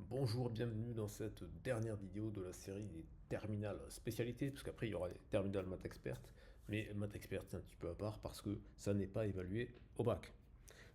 Bonjour, bienvenue dans cette dernière vidéo de la série des terminales spécialités, parce qu'après il y aura les terminales maths expert, mais maths expert c'est un petit peu à part parce que ça n'est pas évalué au bac.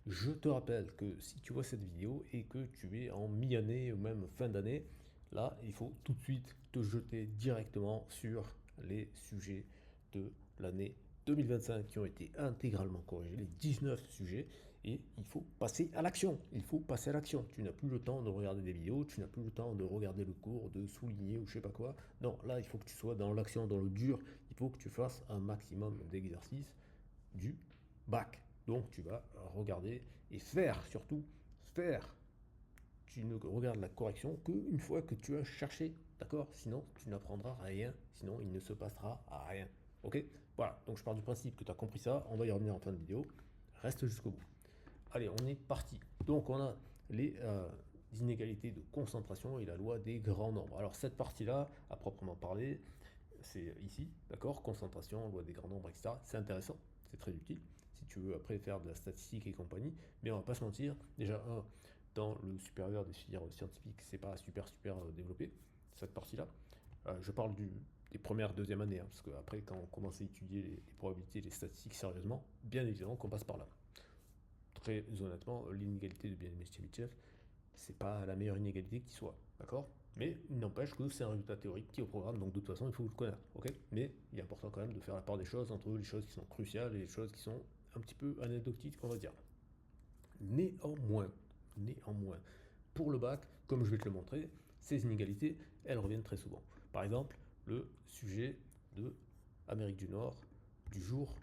Je te rappelle que si tu vois cette vidéo et que tu es en mi-année ou même fin d'année, là il faut tout de suite te jeter directement sur les sujets de l'année 2025 qui ont été intégralement corrigés, les 19 sujets, et il faut passer à l'action. Il faut passer à l'action. Tu n'as plus le temps de regarder des vidéos, tu n'as plus le temps de regarder le cours, de souligner ou je sais pas quoi. Non, là il faut que tu sois dans l'action, dans le dur. Il faut que tu fasses un maximum d'exercices du bac. Donc tu vas regarder et faire surtout, faire. Tu ne regardes la correction qu'une fois que tu as cherché, d'accord? Sinon, tu n'apprendras rien, sinon il ne se passera rien. Ok? Voilà, donc je pars du principe que tu as compris ça, on va y revenir en fin de vidéo. Reste jusqu'au bout. Allez, on est parti. Donc on a les inégalités de concentration et la loi des grands nombres. Alors cette partie-là, à proprement parler, c'est ici, d'accord? Concentration, loi des grands nombres, etc. C'est intéressant, c'est très utile, si tu veux après faire de la statistique et compagnie, mais on va pas se mentir, déjà, dans le supérieur des filières scientifiques, c'est pas super développé, cette partie-là. Je parle des premières, deuxième années, hein, parce qu'après, quand on commence à étudier les probabilités, les statistiques sérieusement, bien évidemment qu'on passe par là. Très honnêtement, l'inégalité de Bialet-Meshchevichev, c'est pas la meilleure inégalité qui soit, d'accord? Mais il n'empêche que c'est un résultat théorique qui est au programme, donc de toute façon il faut le connaître, ok? Mais il est important quand même de faire la part des choses entre les choses qui sont cruciales et les choses qui sont un petit peu anecdotiques, on va dire. Néanmoins, néanmoins, pour le bac, comme je vais te le montrer, ces inégalités, elles reviennent très souvent. Par exemple, le sujet de Amérique du Nord du jour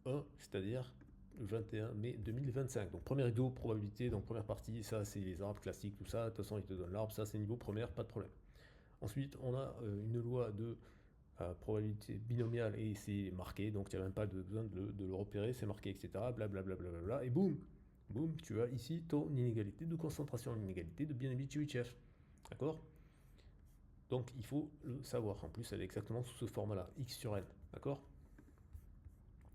1, c'est-à-dire le 21 mai 2025. Donc première vidéo, probabilité, donc première partie, ça c'est les arbres classiques, tout ça, de toute façon il te donne l'arbre, ça c'est niveau première, pas de problème. Ensuite on a une loi de probabilité binomiale et c'est marqué, donc il n'y a même pas besoin de le repérer, c'est marqué, etc. Blablabla, bla, bla, bla, et boum, boum, tu as ici ton inégalité de concentration, l'inégalité de Bialet-Meshchevichev. D'accord? Donc il faut le savoir. En plus, elle est exactement sous ce format-là, x sur n. D'accord?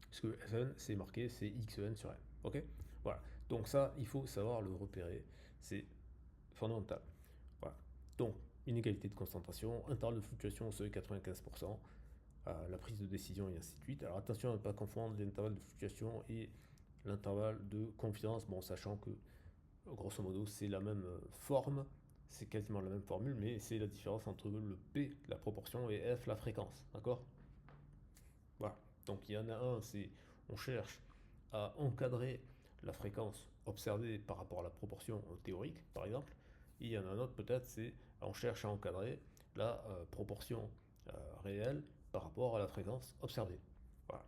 Parce que Sn, c'est marqué, c'est xn sur n. Ok? Voilà. Donc ça, il faut savoir le repérer. C'est fondamental. Voilà. Donc, inégalité de concentration, intervalle de fluctuation au seuil 95%, la prise de décision et ainsi de suite. Alors attention à ne pas confondre l'intervalle de fluctuation et l'intervalle de confiance, bon, sachant que grosso modo c'est la même forme, c'est quasiment la même formule, mais c'est la différence entre le P, la proportion, et F, la fréquence. D'accord? Voilà. Donc il y en a un, c'est on cherche à encadrer la fréquence observée par rapport à la proportion théorique, par exemple. Et il y en a un autre, peut-être, c'est on cherche à encadrer la proportion réelle par rapport à la fréquence observée. Voilà.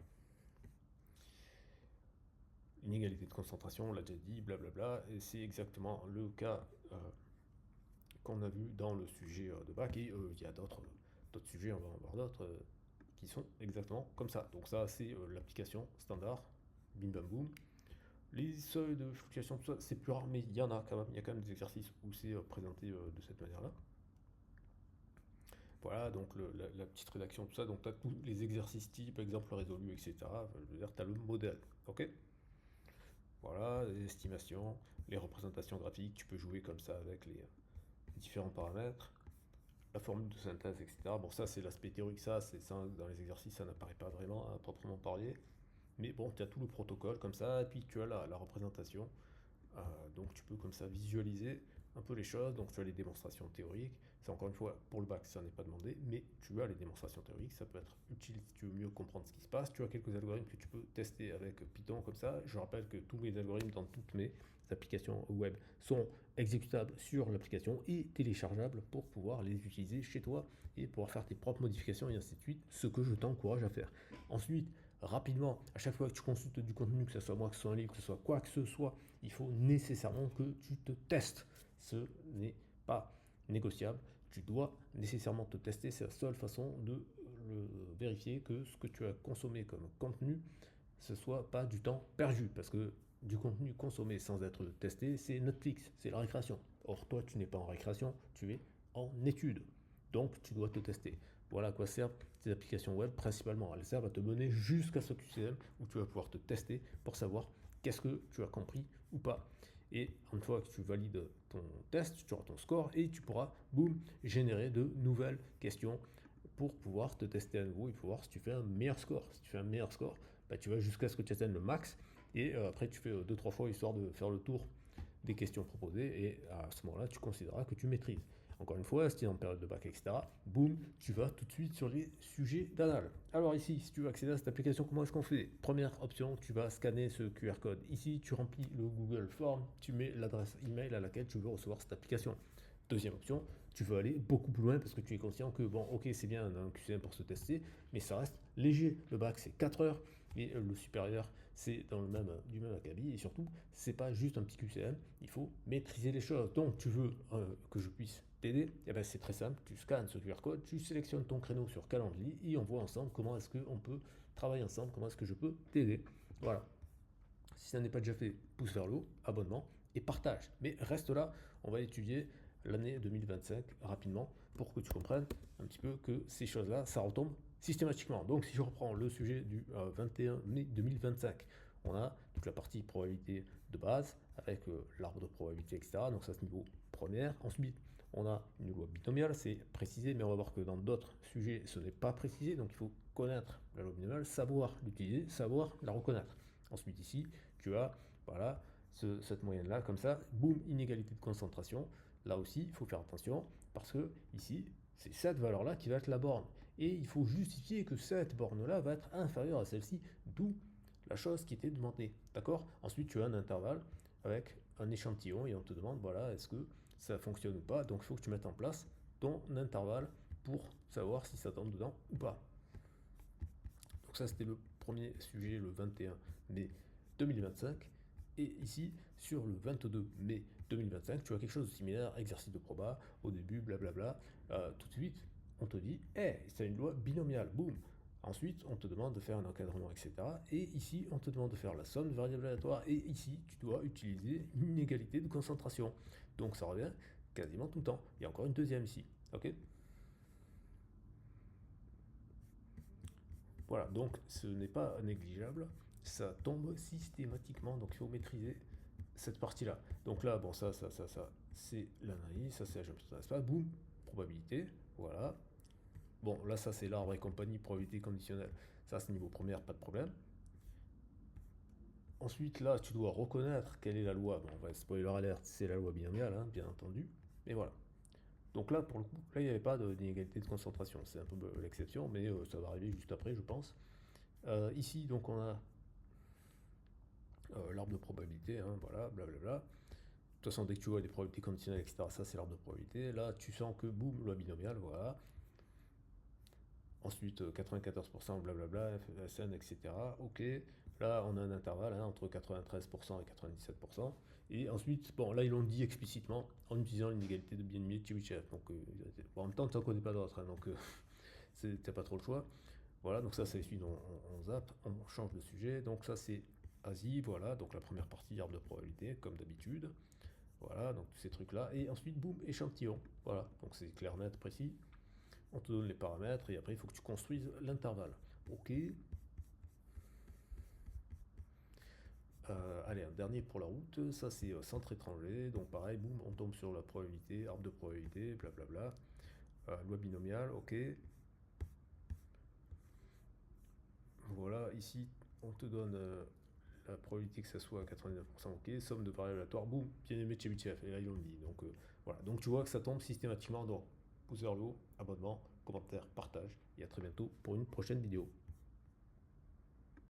Inégalité de concentration, on l'a déjà dit, blablabla, et c'est exactement le cas qu'on a vu dans le sujet de bac, et il y a d'autres sujets, on va en voir d'autres, qui sont exactement comme ça. Donc ça, c'est l'application standard, bim bam boum. Les seuils de fluctuation, tout ça, c'est plus rare, mais il y en a quand même. Il y a quand même des exercices où c'est présenté de cette manière-là. Voilà, donc la petite rédaction, tout ça. Donc tu as tous les exercices types, exemple résolu, etc. Je veux dire, tu as le modèle. Ok? Voilà, les estimations, les représentations graphiques, tu peux jouer comme ça avec les différents paramètres. La formule de synthèse, etc. Bon, ça, c'est l'aspect théorique, ça, dans les exercices, ça n'apparaît pas vraiment à proprement parler. Mais bon, tu as tout le protocole comme ça, et puis tu as la représentation. Donc tu peux comme ça visualiser un peu les choses. Donc tu as les démonstrations théoriques. C'est encore une fois, pour le bac, ça n'est pas demandé, mais tu as les démonstrations théoriques. Ça peut être utile si tu veux mieux comprendre ce qui se passe. Tu as quelques algorithmes que tu peux tester avec Python comme ça. Je rappelle que tous mes algorithmes dans toutes mes applications web sont exécutables sur l'application et téléchargeables pour pouvoir les utiliser chez toi et pouvoir faire tes propres modifications et ainsi de suite, ce que je t'encourage à faire. Ensuite, rapidement, à chaque fois que tu consultes du contenu, que ce soit moi, que ce soit un livre, que ce soit quoi que ce soit, il faut nécessairement que tu te testes. Ce n'est pas négociable. Tu dois nécessairement te tester. C'est la seule façon de vérifier que ce que tu as consommé comme contenu, ce soit pas du temps perdu. Parce que du contenu consommé sans être testé, c'est Netflix, c'est la récréation. Or, toi, tu n'es pas en récréation, tu es en étude. Donc, tu dois te tester. Voilà à quoi servent ces applications web principalement. Elles servent à te mener jusqu'à ce QCM où tu vas pouvoir te tester pour savoir qu'est-ce que tu as compris ou pas. Et une fois que tu valides ton test, tu auras ton score et tu pourras, boum, générer de nouvelles questions pour pouvoir te tester à nouveau et pouvoir si tu fais un meilleur score. Si tu fais un meilleur score, bah, tu vas jusqu'à ce que tu atteignes le max et après tu fais 2-3 fois histoire de faire le tour des questions proposées et à ce moment-là tu considéreras que tu maîtrises. Encore une fois, si tu es en période de bac, etc., boum, tu vas tout de suite sur les sujets d'anal. Alors ici, si tu veux accéder à cette application, comment est-ce qu'on fait? Première option, tu vas scanner ce QR code. Ici, tu remplis le Google Form, tu mets l'adresse email à laquelle tu veux recevoir cette application. Deuxième option, tu veux aller beaucoup plus loin parce que tu es conscient que, bon, ok, c'est bien un QCM pour se tester, mais ça reste léger. Le bac, c'est 4 heures et le supérieur, c'est dans du même acabit. Et surtout, c'est pas juste un petit QCM, il faut maîtriser les choses. Donc, tu veux que je puisse t'aider? Eh ben, c'est très simple, tu scannes ce QR code, tu sélectionnes ton créneau sur Calendly et on voit ensemble comment est-ce qu'on peut travailler ensemble, comment est-ce que je peux t'aider. Voilà. Si ça n'est pas déjà fait, pouce vers le haut, abonnement et partage. Mais reste là, on va étudier l'année 2025 rapidement pour que tu comprennes un petit peu que ces choses-là, ça retombe systématiquement. Donc si je reprends le sujet du 21 mai 2025, on a toute la partie probabilité de base avec l'arbre de probabilité, etc. Donc ça c'est niveau première. Ensuite, on a une loi binomiale, c'est précisé, mais on va voir que dans d'autres sujets, ce n'est pas précisé. Donc il faut connaître la loi binomiale, savoir l'utiliser, savoir la reconnaître. Ensuite ici, tu as voilà, cette moyenne-là, comme ça, boum, inégalité de concentration. Là aussi, il faut faire attention parce que ici, c'est cette valeur-là qui va être la borne. Et il faut justifier que cette borne-là va être inférieure à celle-ci, d'où la chose qui était demandée. D'accord? Ensuite, tu as un intervalle avec un échantillon et on te demande, voilà, est-ce que ça fonctionne ou pas? Donc, il faut que tu mettes en place ton intervalle pour savoir si ça tombe dedans ou pas. Donc ça, c'était le premier sujet, le 21 mai 2025. Et ici, sur le 22 mai 2025, tu as quelque chose de similaire, exercice de proba, au début, blablabla. Tout de suite, on te dit, hey, c'est une loi binomiale, boum. Ensuite, on te demande de faire un encadrement, etc. Et ici, on te demande de faire la somme de variables aléatoires. Et ici, tu dois utiliser une inégalité de concentration. Donc ça revient quasiment tout le temps. Il y a encore une deuxième ici. Ok? Voilà, donc ce n'est pas négligeable, ça tombe systématiquement, donc il faut maîtriser cette partie-là. Donc là, bon, ça, c'est l'analyse, ça c'est la gestion d'espace, boum, probabilité, voilà. Bon, là, ça c'est l'arbre et compagnie, probabilité conditionnelle, ça c'est niveau première, pas de problème. Ensuite, là, tu dois reconnaître quelle est la loi. Bon, spoiler alert, c'est la loi binomiale, hein, bien entendu, mais voilà. Donc là, pour le coup, là, il n'y avait pas d'inégalité de concentration, c'est un peu l'exception, mais ça va arriver juste après, je pense. Ici, donc, on a l'arbre de probabilité, hein, voilà, blablabla. De toute façon, dès que tu vois des probabilités conditionnelles, etc., ça c'est l'arbre de probabilité. Là, tu sens que boum, loi binomiale, voilà. Ensuite, 94%, blablabla, SN, etc. Ok. Là, on a un intervalle hein, entre 93% et 97%. Et ensuite, bon, là, ils l'ont dit explicitement en utilisant l'inégalité de Bien-Aimé de Chebyshev. Donc, bon, en même temps, tu n'en connais pas d'autres, hein, donc t'as pas trop le choix. Voilà, donc ça, c'est celui dont on zappe, on change de sujet. Donc, ça, c'est Asie, voilà, donc la première partie, arbre de probabilité, comme d'habitude. Voilà, donc tous ces trucs-là. Et ensuite, boum, échantillon. Voilà, donc c'est clair, net, précis. On te donne les paramètres et après, il faut que tu construises l'intervalle. Ok. Allez, un dernier pour la route. Ça, c'est centre étranger. Donc pareil, boum, on tombe sur la probabilité, arbre de probabilité, blablabla. Loi binomiale, ok. Voilà, ici, on te donne la probabilité que ça soit à 89%, ok, somme de variables aléatoires, boum, bien aimé Chebyshev, et là ils l'ont dit. Donc voilà, donc tu vois que ça tombe systématiquement dans pouce vers le haut, abonnement, commentaire, partage, et à très bientôt pour une prochaine vidéo.